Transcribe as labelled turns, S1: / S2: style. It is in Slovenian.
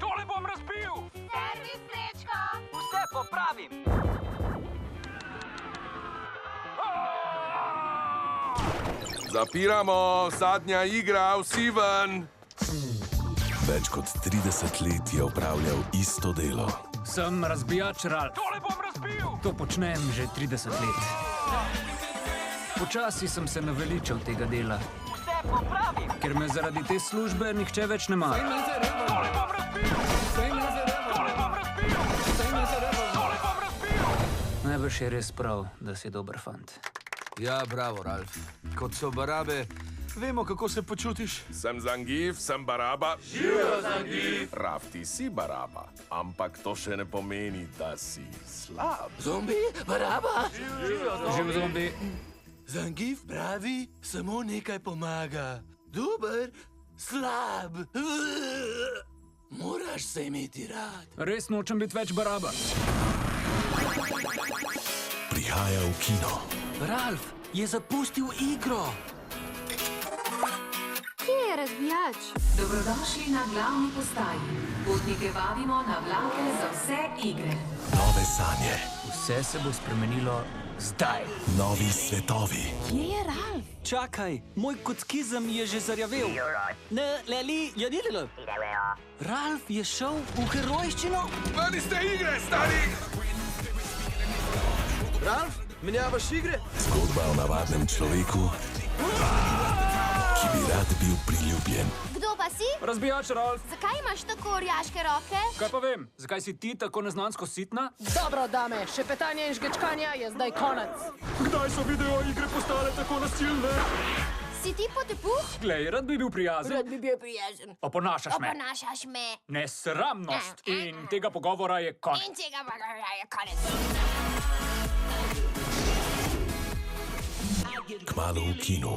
S1: Tole bom razbil!
S2: Servis, Srečko!
S3: Vse popravim.
S4: Zapiramo, zadnja igra, vsi ven!
S5: Več kot 30 let je opravljal isto delo.
S1: Sem razbijač Ralf. Tole bom razbil! To počnem že 30 let. Počasi sem se naveličal tega dela,
S3: Vse popravim.
S1: ker me zaradi te službe nihče več ne mara. Tole bom razbil! Tole bom razbil! Tole bom razbil! Najbrž je res prav, da si dober fant.
S6: Ja, bravo, Ralf. Kot so barabe, vemo, kako se počutiš.
S4: Sem Zangiv, sem Baraba. Živijo Zangiv! Raf, ti si Baraba, ampak to še ne pomeni, da si slab.
S6: Zombi, baraba?
S1: Živ zombi.
S6: Zangiv pravi, samo nekaj pomaga. Dober, slab. Moraš se imeti rad.
S1: Res nočem biti več Baraba.
S5: Prihaja v kino.
S6: Ralf je zapustil igro.
S2: Kje je razbijač?
S7: Dobrodošli na glavni postaji. Potnike vabimo na vlake za vse igre.
S5: Nove sanje,
S1: Vse se bo spremenilo zdaj.
S5: novi svetovi.
S2: Kje je Ralf?
S3: Čakaj, moj kockizem je že zarjavel. Ne, Leli, ja ni Lelo. Ralf je šel v herojščino.
S4: Ven iz te igre, stari!
S6: Ralf, menjavaš igre?
S5: Zgodba o navadnem človeku, ki bi rad bil priljubljen.
S2: Kdo pa si?
S1: Razbijač Ralf.
S2: Zakaj imaš tako orjaške roke?
S1: Kaj pa vem, zakaj si ti tako neznansko sitna?
S8: Dobro, dame, šepetanje in žgečkanja je zdaj konec.
S1: Kdaj so video igre postale tako nasilne?
S2: Si ti potepuh?
S1: Glej, rad bi bil prijazen.
S2: bi bil prijazen.
S1: Oponašaš me.
S2: Oponašaš me.
S1: Nesramnost. In tega pogovora je konec.
S2: In tega pa je konec.
S5: Kmalu v kinu.